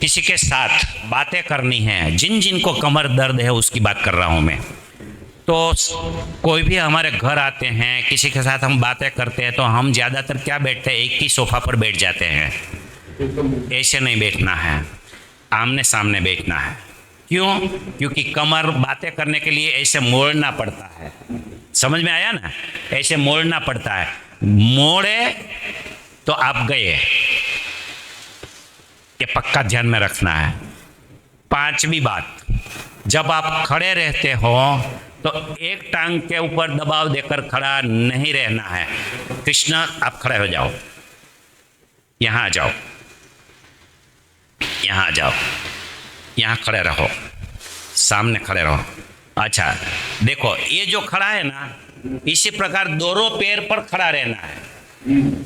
किसी के साथ बातें करनी है, जिन जिन को कमर दर्द है उसकी बात कर रहा हूँ मैं। तो कोई भी हमारे घर आते हैं, किसी के साथ हम बातें करते हैं, तो हम ज़्यादातर क्या बैठते हैं, एक ही सोफ़ा पर बैठ जाते हैं। ऐसे नहीं बैठना है, आमने सामने बैठना है। क्यों? क्योंकि कमर बातें करने के लिए ऐसे मोड़ना पड़ता है। समझ में आया ना? ऐसे मोड़ना पड़ता है, मोड़े तो आप गए। ये पक्का ध्यान में रखना है। पांचवी बात, जब आप खड़े रहते हो तो एक टांग के ऊपर दबाव देकर खड़ा नहीं रहना है। कृष्णा, आप खड़े हो जाओ, यहां आ जाओ, यहां आ जाओ, यहां खड़े रहो, सामने खड़े रहो। अच्छा देखो, ये जो खड़ा है ना, इसी प्रकार दोनों पैर पर खड़ा रहना है।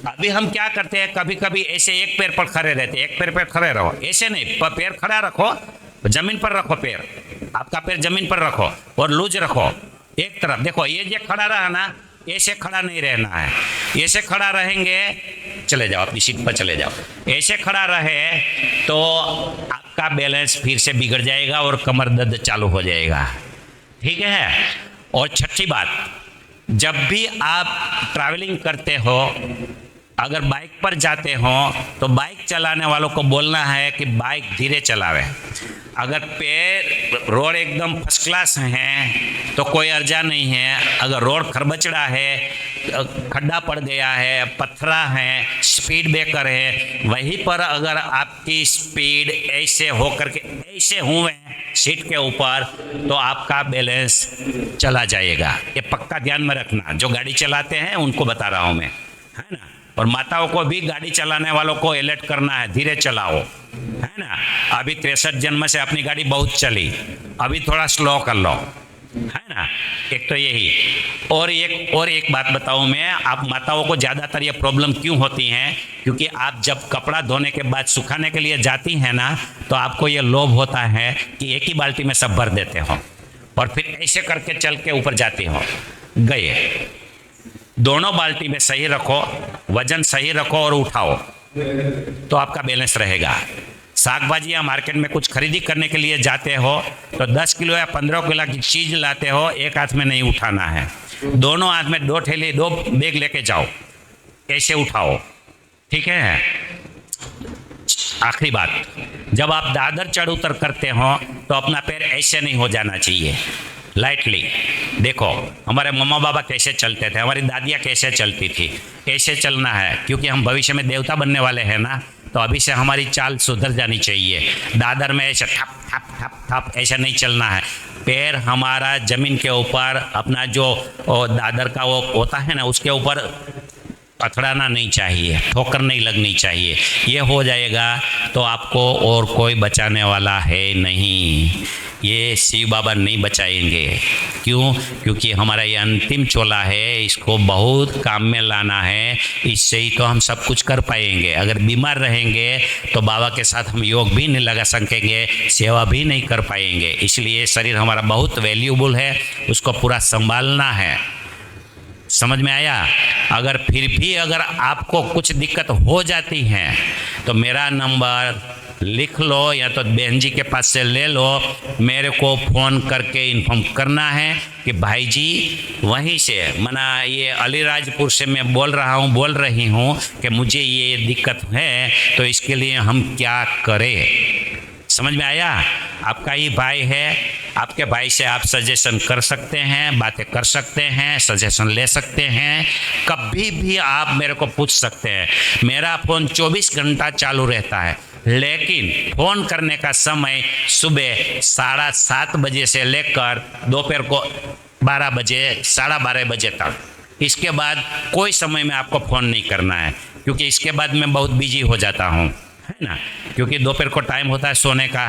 अभी हम क्या करते हैं, कभी कभी ऐसे एक पैर पर खड़े रहते हैं, एक पैर पर खड़े रहो, ऐसे नहीं, पैर खड़ा रखो, जमीन पर रखो, पैर आपका पैर जमीन पर रखो और लूज रखो एक तरफ। देखो ये जो खड़ा रहा ना, ऐसे खड़ा नहीं रहना है। ऐसे खड़ा रहेंगे, चले जाओ अपनी सीट पर चले जाओ। ऐसे खड़ा रहे तो आपका बैलेंस फिर से बिगड़ जाएगा और कमर दर्द चालू हो जाएगा। ठीक है? और छठी बात, जब भी आप ट्रैवलिंग करते हो, अगर बाइक पर जाते हो तो बाइक चलाने वालों को बोलना है कि बाइक धीरे चलावे। अगर पैर रोड एकदम फर्स्ट क्लास है तो कोई अर्जा नहीं है। अगर रोड खरबचड़ा है, खड्डा पड़ गया है, पत्थरा है, स्पीड ब्रेकर है, वहीं पर अगर आपकी स्पीड ऐसे होकर के ऐसे हुए सीट के ऊपर तो आपका बैलेंस चला जाएगा। ये पक्का ध्यान में रखना, जो गाड़ी चलाते हैं उनको बता रहा हूँ मैं, है ना। और माताओं को भी गाड़ी चलाने वालों को अलर्ट करना है, धीरे चलाओ, है ना। अभी 63 जन्म से अपनी गाड़ी बहुत चली, अभी थोड़ा स्लो कर लो, है ना। एक तो यही। और एक बात बताऊं मैं, आप माताओं को ज़्यादातर ये प्रॉब्लम क्यों होती है, क्योंकि आप जब कपड़ा धोने के बाद सुखाने के लिए जाती हैं ना, तो आपको ये लोभ होता है कि एक ही बाल्टी में सब भर देते हो और फिर ऐसे करके चल के ऊपर जाते हो। गए, दोनों बाल्टी में सही रखो, वजन सही रखो और उठाओ तो आपका बैलेंस रहेगा। साग भाजी या मार्केट में कुछ खरीदी करने के लिए जाते हो तो 10 किलो या 15 किलो की चीज़ लाते हो, एक हाथ में नहीं उठाना है, दोनों हाथ में 2 थैली 2 बैग लेके जाओ, ऐसे उठाओ। ठीक है? आखिरी बात, जब आप दादर चढ़ उतर करते हो तो अपना पैर ऐसे नहीं हो जाना चाहिए, लाइटली। देखो हमारे मम्मा बाबा कैसे चलते थे, हमारी दादियाँ कैसे चलती थी, ऐसे चलना है, क्योंकि हम भविष्य में देवता बनने वाले हैं ना, तो अभी से हमारी चाल सुधर जानी चाहिए। दादर में ऐसे ठप ठप ठप ठप ऐसे नहीं चलना है। पैर हमारा जमीन के ऊपर, अपना जो दादर का वो होता है ना, उसके ऊपर पथड़ाना नहीं चाहिए, ठोकर नहीं लगनी चाहिए। ये हो जाएगा तो आपको और कोई बचाने वाला है नहीं, ये शिव बाबा नहीं बचाएंगे। क्यों? क्योंकि हमारा ये अंतिम चोला है, इसको बहुत काम में लाना है, इससे ही तो हम सब कुछ कर पाएंगे। अगर बीमार रहेंगे तो बाबा के साथ हम योग भी नहीं लगा सकेंगे, सेवा भी नहीं कर पाएंगे। इसलिए शरीर हमारा बहुत वैल्यूबल है, उसको पूरा संभालना है। समझ में आया? अगर फिर भी अगर आपको कुछ दिक्कत हो जाती है तो मेरा नंबर लिख लो या तो बहन जी के पास से ले लो, मेरे को फ़ोन करके इन्फॉर्म करना है कि भाई जी वहीं से मना ये अलीराजपुर से मैं बोल रही हूँ कि मुझे ये दिक्कत है, तो इसके लिए हम क्या करें। समझ में आया? आपका ही भाई है, आपके भाई से आप सजेशन कर सकते हैं, बातें कर सकते हैं, सजेशन ले सकते हैं, कभी भी आप मेरे को पूछ सकते हैं। मेरा फ़ोन 24 घंटा चालू रहता है, लेकिन फ़ोन करने का समय सुबह 7:30 बजे से लेकर दोपहर को 12 बजे 12:30 बजे तक। इसके बाद कोई समय में आपको फ़ोन नहीं करना है, क्योंकि इसके बाद मैं बहुत बिजी हो जाता हूँ, है ना। क्योंकि दोपहर को टाइम होता है सोने का,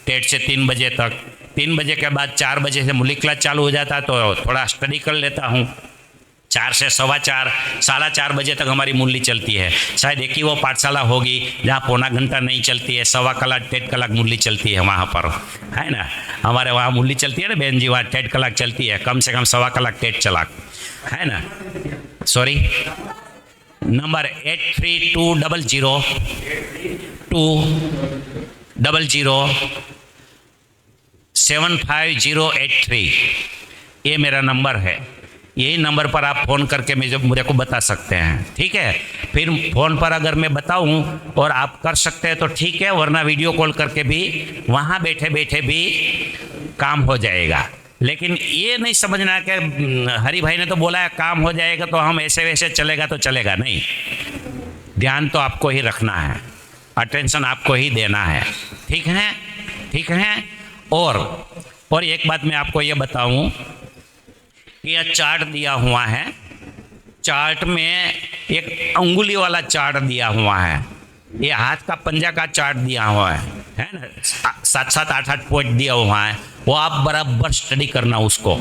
1:30 से 3 बजे तक। 3 बजे के बाद 4 बजे से मूली क्लास चालू हो जाता है, तो थोड़ा स्टडी कर लेता हूँ। 4 से 4:15 4:30 बजे तक हमारी मूली चलती है। शायद एक ही वो पाठशाला होगी जहाँ पौना घंटा नहीं चलती है, 1.25 कलाक 1.5 कलाक मूली चलती है वहाँ पर, है ना। हमारे वहाँ मूली चलती है ना बहन जी, वहाँ 1.5 कलाक चलती है, कम से कम 1.25 कलाक 1.5 कलाक, है ना। सॉरी, नंबर 832002 007583 ये मेरा नंबर है। यही नंबर पर आप फ़ोन करके मुझे को बता सकते हैं, ठीक है। फिर फ़ोन पर अगर मैं बताऊं और आप कर सकते हैं तो ठीक है, वरना वीडियो कॉल करके भी वहाँ बैठे बैठे भी काम हो जाएगा। लेकिन ये नहीं समझना कि हरि भाई ने तो बोला है काम हो जाएगा तो हम ऐसे वैसे चलेगा तो चलेगा नहीं। ध्यान तो आपको ही रखना है, अटेंशन आपको ही देना है, ठीक है, ठीक है। और एक बात मैं आपको ये बताऊं कि यह चार्ट दिया हुआ है, चार्ट में एक अंगुली वाला चार्ट दिया हुआ है, ये हाथ का पंजा का चार्ट दिया हुआ है ना, 7-7 8-8 पॉइंट दिया हुआ है। वो आप बराबर स्टडी करना, उसको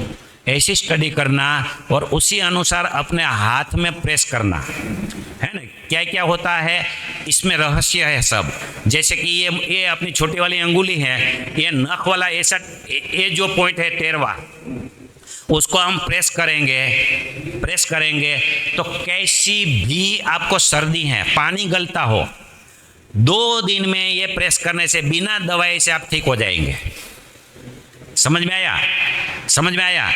ऐसी स्टडी करना और उसी अनुसार अपने हाथ में प्रेस करना, है ना। क्या क्या होता है इसमें रहस्य है सब। जैसे कि ये अपनी छोटी वाली अंगुली है, ये नख वाला ऐसा ये जो पॉइंट है 13वां, उसको हम प्रेस करेंगे तो कैसी भी आपको सर्दी है, पानी गलता हो, 2 दिन में ये प्रेस करने से बिना दवाई से आप ठीक हो जाएंगे। समझ में आया? समझ में आया?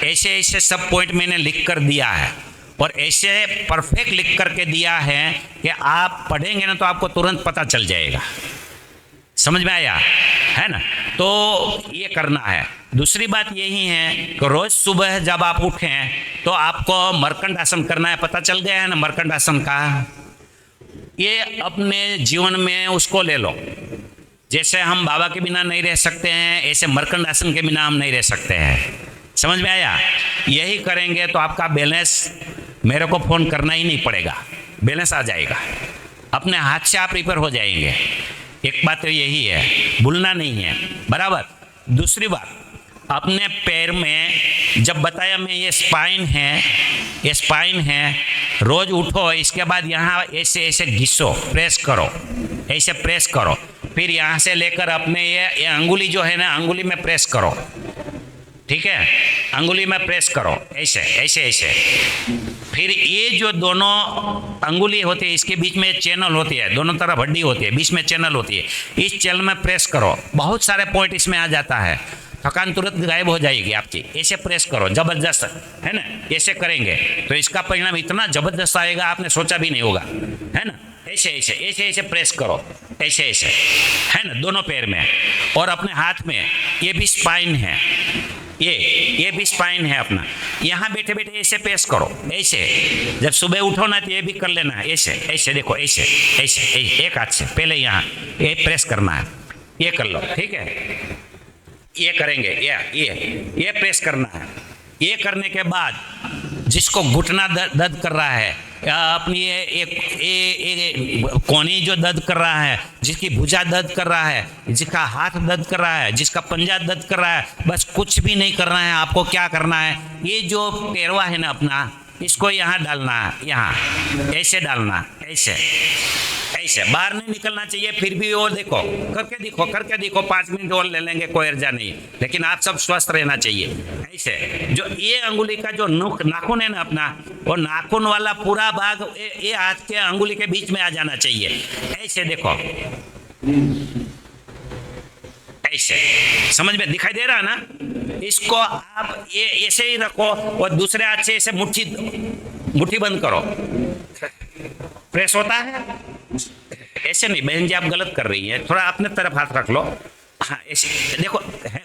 ऐसे ऐसे सब पॉइंट मैंने लिख कर दिया है और ऐसे परफेक्ट लिख करके दिया है कि आप पढ़ेंगे ना तो आपको तुरंत पता चल जाएगा। समझ में आया है ना? तो ये करना है। दूसरी बात यही है कि रोज सुबह जब आप उठें तो आपको मरकंड आसन करना है। पता चल गया है ना मरकंड आसन का? ये अपने जीवन में उसको ले लो। जैसे हम बाबा के बिना नहीं रह सकते हैं, ऐसे मरकंड आसन के बिना हम नहीं रह सकते हैं। समझ में आया? यही करेंगे तो आपका बैलेंस, मेरे को फ़ोन करना ही नहीं पड़ेगा, बैलेंस आ जाएगा, अपने हाथ से आप रिपेयर हो जाएंगे। एक बात तो यही है, भूलना नहीं है, बराबर। दूसरी बात, अपने पैर में जब बताया मैं ये स्पाइन है, रोज उठो, इसके बाद यहाँ ऐसे ऐसे घिसो, प्रेस करो, ऐसे प्रेस करो, फिर यहाँ से लेकर अपने ये अंगुली जो है ना, अंगुली में प्रेस करो, ठीक है, अंगुली में प्रेस करो, ऐसे ऐसे ऐसे। फिर ये जो दोनों अंगुली होती है, इसके बीच में चैनल होती है, दोनों तरफ हड्डी होती है, बीच में चैनल होती है, इस चैनल में प्रेस करो। बहुत सारे पॉइंट इसमें आ जाता है, थकान तुरंत गायब हो जाएगी आपकी। ऐसे प्रेस करो जबरदस्त, है ना। ऐसे करेंगे तो इसका परिणाम इतना जबरदस्त आएगा, आपने सोचा भी नहीं होगा, है ना। ऐसे ऐसे ऐसे ऐसे प्रेस करो, ऐसे ऐसे, है ना, दोनों पैर में। और अपने हाथ में ये भी स्पाइन है, ये भी स्पाइन है अपना। यहाँ बैठे बैठे ऐसे प्रेस करो, ऐसे। जब सुबह उठो ना तो ये भी कर लेना है, ऐसे ऐसे, देखो ऐसे ऐसे, एक हाथ से पहले यहाँ ये प्रेस करना है, ये कर लो, ठीक है। ये करेंगे, ये प्रेस करना है। ये करने के बाद जिसको घुटना दर्द कर रहा है, अपनी ये कोहनी जो दर्द कर रहा है, जिसकी भुजा दर्द कर रहा है, जिसका हाथ दर्द कर रहा है, जिसका पंजा दर्द कर रहा है, बस कुछ भी नहीं करना है आपको। क्या करना है, ये जो पैरवा है ना अपना, इसको यहाँ डालना है, यहाँ ऐसे डालना, ऐसे ऐसे, बाहर नहीं निकलना चाहिए। फिर भी और देखो, करके देखो, 5 मिनट और ले लेंगे, कोई अर्जा नहीं, लेकिन आप सब स्वस्थ रहना चाहिए। ऐसे जो ये अंगुली का जो नाखून है ना अपना, वो नाखून वाला पूरा भाग ये हाथ के अंगुली के बीच में आ जाना चाहिए। ऐसे देखो, ऐसे, समझ में दिखाई दे रहा ना? इसको आप ये ऐसे ही रखो और दूसरे हाथ से ऐसे मुट्ठी बंद करो, प्रेस होता है। ऐसे नहीं बहन जी, आप गलत कर रही हैं, थोड़ा अपने तरफ हाथ रख लो। हाँ ऐसे देखो,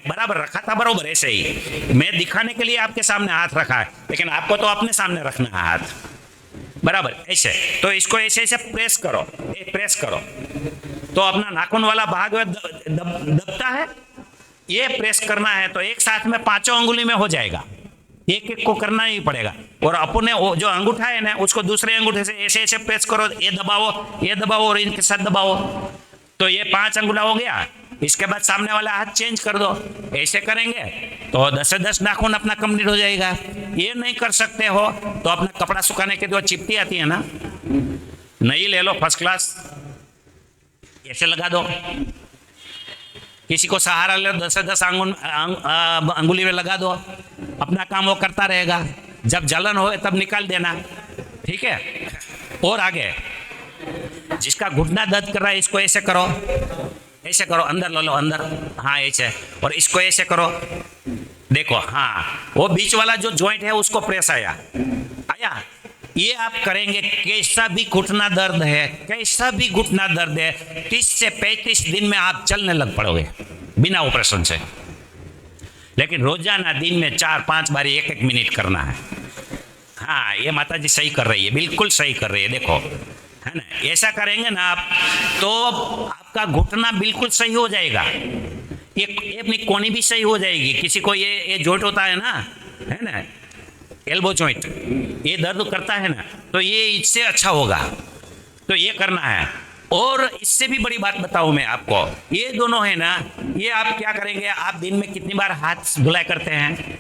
बराबर रखा था, बराबर ऐसे ही। मैं दिखाने के लिए आपके सामने हाथ रखा है, लेकिन आपको तो अपने सामने रखना है हाथ, बराबर ऐसे। तो इसको ऐसे ऐसे प्रेस करो, प्रेस करो तो अपना नाखून वाला भाग दबता है। ये प्रेस करना है तो एक साथ में 5 अंगुली में हो जाएगा, एक एक को करना ही पड़ेगा। और अपने वो जो अंगूठा है ना, उसको दूसरे अंगूठे से ऐसे ऐसे प्रेस करो, ये दबाओ और इनके साथ दबाओ, तो ये 5 अंगुला हो गया। इसके बाद सामने वाला हाथ चेंज कर दो, ऐसे करेंगे तो 10 से 10 नाखून अपना कंप्लीट हो जाएगा। ये नहीं कर सकते हो तो अपना कपड़ा सुखाने के जो चिपटी आती है ना, नई ले लो, फर्स्ट क्लास, ऐसे लगा दो। किसी को सहारा ले, 10 से 10 अंगुली में लगा दो, अपना काम वो करता रहेगा। जब जलन हो तब निकाल देना, ठीक है। और आगे जिसका घुटना दर्द कर रहा है, इसको ऐसे करो, ऐसे करो, अंदर लो लो अंदर, हाँ ऐसे, और इसको ऐसे करो, देखो हाँ वो बीच वाला जो जॉइंट है उसको प्रेस आया आया। ये आप करेंगे, कैसा भी घुटना दर्द है, कैसा भी घुटना दर्द है, 30 से 35 दिन में आप चलने लग पड़ोगे बिना ऑपरेशन से। लेकिन रोजाना दिन में 4-5 बारी 1-1 मिनट करना है। हाँ ये माता जी सही कर रही है, बिल्कुल सही कर रही है, देखो है ना, ऐसा करेंगे ना आप तो आपका घुटना बिल्कुल सही हो जाएगा, ये अपनी कोनी भी सही हो जाएगी। किसी को ये जॉइंट होता है ना, है ना, एल्बो जॉइंट, ये दर्द करता है ना, तो ये इससे अच्छा होगा, तो ये करना है। और इससे भी बड़ी बात बताऊं मैं आपको, ये दोनों है ना, ये आप क्या करेंगे, आप दिन में कितनी बार हाथ धुलाई करते हैं,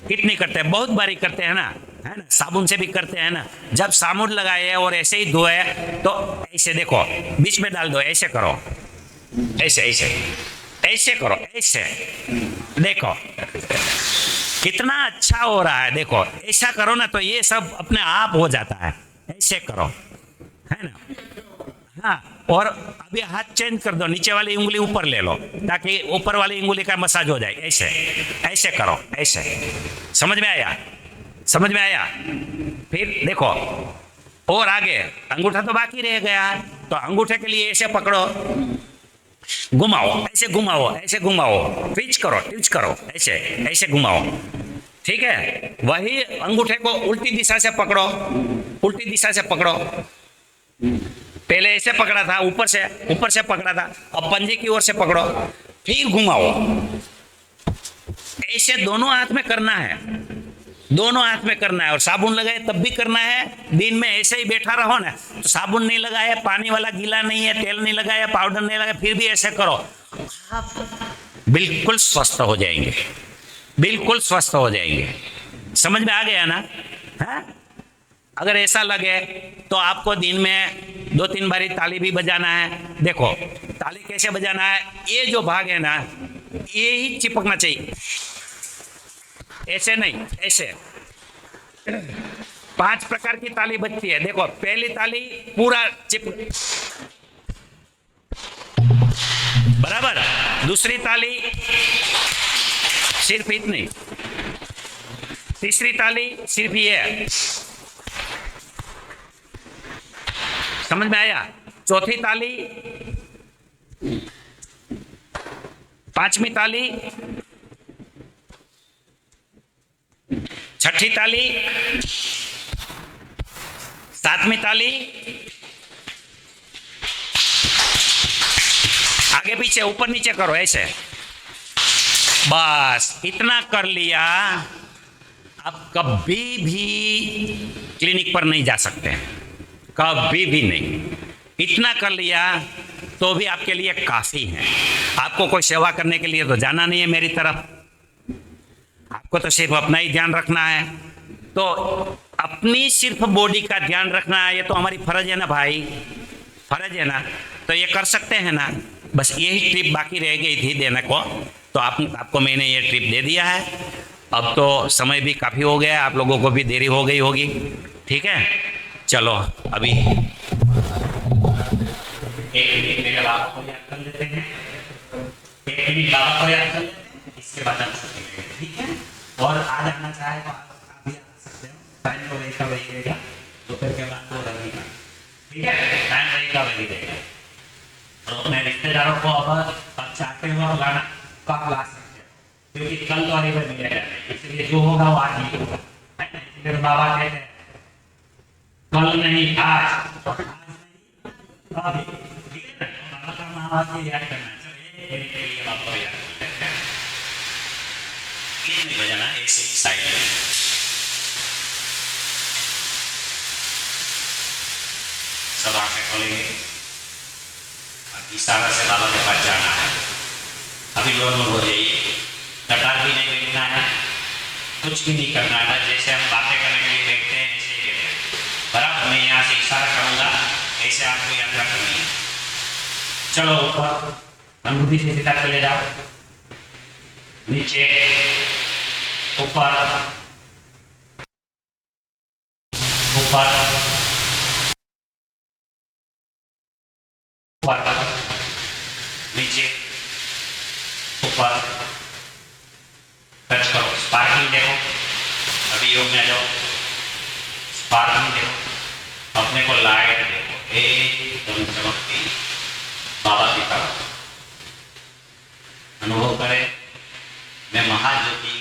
कितनी करते हैं, बहुत बारी करते हैं ना, है ना, साबुन से भी करते हैं ना। जब साबुन लगाए और ऐसे ही धोए तो ऐसे देखो, बीच में डाल दो, ऐसे करो, ऐसे ऐसे ऐसे करो, ऐसे देखो कितना अच्छा हो रहा है, देखो ऐसा करो ना तो ये सब अपने आप हो जाता है, ऐसे करो, है ना। हाँ और अभी हाथ चेंज कर दो, नीचे वाली उंगली ऊपर ले लो ताकि ऊपर वाली उंगली का मसाज हो जाए, ऐसे ऐसे करो, ऐसे, समझ में आया, समझ में आया। फिर देखो और आगे, अंगूठा तो बाकी रह गया, तो अंगूठे के लिए ऐसे पकड़ो, घुमाओ, ऐसे घुमाओ, ऐसे घुमाओ, ट्विच करो, ऐसे ऐसे घुमाओ, ठीक है। वही अंगूठे को उल्टी दिशा से पकड़ो, उल्टी दिशा से पकड़ो, पहले ऐसे पकड़ा था, ऊपर से पकड़ा था, अब पंजे की ओर से पकड़ो, फिर घुमाओ, ऐसे दोनों हाथ में करना है, दोनों हाथ में करना है। और साबुन लगाए तब भी करना है, दिन में ऐसे ही बैठा रहो ना तो साबुन नहीं लगाया, पानी वाला गीला नहीं है, तेल नहीं लगाया, पाउडर नहीं लगाया, फिर भी ऐसे करो, आप बिल्कुल स्वस्थ हो जाएंगे, बिल्कुल स्वस्थ हो जाएंगे। समझ में आ गया ना, है? अगर ऐसा लगे तो आपको दिन में 2-3 बारी ताली भी बजाना है। देखो ताली कैसे बजाना है, ये जो भाग है ना ये ही चिपकना चाहिए, ऐसे नहीं, ऐसे 5 प्रकार की ताली बजती है। देखो पहली ताली पूरा बराबर, दूसरी ताली सिर्फ इतनी, तीसरी ताली सिर्फ ये, समझ में आया, चौथी ताली, 5वीं ताली, 6ठी ताली, 7वीं ताली, आगे पीछे ऊपर नीचे करो ऐसे, बस इतना कर लिया, अब कभी भी क्लिनिक पर नहीं जा सकते, कभी भी नहीं। इतना कर लिया तो भी आपके लिए काफी है। आपको कोई सेवा करने के लिए तो जाना नहीं है मेरी तरफ, आपको तो सिर्फ अपना ही ध्यान रखना है। तो अपनी सिर्फ बॉडी का ध्यान रखना है, ये तो हमारी फर्ज है ना भाई, फर्ज है ना, तो ये कर सकते हैं ना। बस यही ट्रिप बाकी रह गई थी देने को, तो आपको मैंने ये ट्रिप दे दिया है। अब तो समय भी काफ़ी हो गया, आप लोगों को भी देरी हो गई होगी, ठीक है। चलो अभी 1 मिनट मेरे बाबा को याद कर लेते हैं, 1 मिनट बाबा को याद कर लेते हैं, इसके बाद आप सकते हैं, ठीक है। और आ जाना चाहे तो आप भी आ सकते हो, टाइम तो वही का वही रहेगा, दोपहर के बाद तो रहेगा, ठीक है, टाइम वही का वही रहेगा। तो अपने रिश्तेदारों को अब चाहते हो गाना कब ला सकते हो, क्योंकि कल तो अरे मिलेगा, इसलिए जो होगा वो आज ही होगा, इसलिए बाबा कहते हैं कल नहीं आज, आज नहीं अभी, ठीक है ना। बाबा का नाम याद करना, चलिए मेरे लिए बाबा याद करते हैं, नहीं बजाना ऐसे साइड में, सब आंखें खोलेंगे, इशारा से बाबा के पास जाना है। अभी लोग हो जाइए, कतार भी नहीं बैठना है, कुछ भी नहीं करना है, जैसे हम बातें करने के लिए बैठते हैं ऐसे ही बैठते हैं, बराबर। मैं यहाँ से इशारा करूँगा, ऐसे आपको यात्रा करनी है। चलो ऊपर अंगूठी से सीधा चले जाओ, नीचे, ऊपर, ऊपर, ऊपर, नीचे, नीचे, ऊपर टच करो। स्पार्किंग देखो, अभी योग में आ जाओ, स्पार्किंग देखो, अपने को लाइट देखो एकदम चमकती बाबा की तरफ अनुभव करें। मैं महाज्योति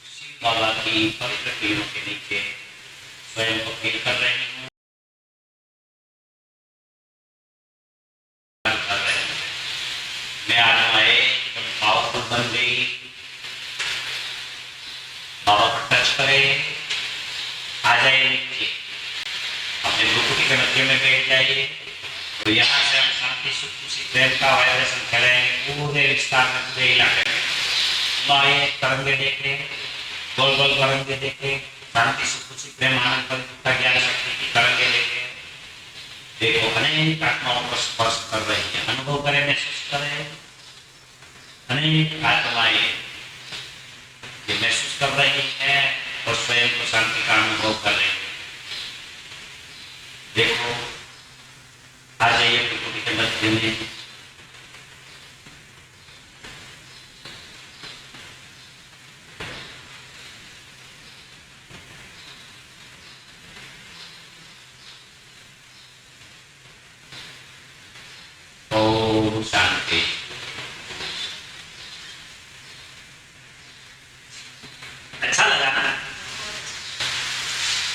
शिव बाबा की पवित्र किरणों के नीचे स्वयं को फील कर रही हूँ, कर रही हूँ। मैं आत्मा एकदम पावरफुल बन गई। बाबा पर टच करे, आ जाइए नीचे, अपने भ्रुकुटी के मध्य में बैठ जाइए। तो यहाँ से हम शांति सुख खुशी प्रेम का वाइब्रेशन फैलाएंगे पूरे विस्तार में, पूरे इलाके में। आइए तरंगे देखे, गोल गोल तरंगे देखे, शांति सुख खुशी प्रेम आनंद पवित्रता ज्ञान शक्ति की तरंगे देखे। देखो अनेक आत्माओं को स्पर्श कर रही है, अनुभव करें, महसूस करें। अनेक आत्माएं ये महसूस कर रही है और स्वयं को शांति का अनुभव कर रही है। देखो आ जाइए प्रकृति के मध्य में। ओम शांति।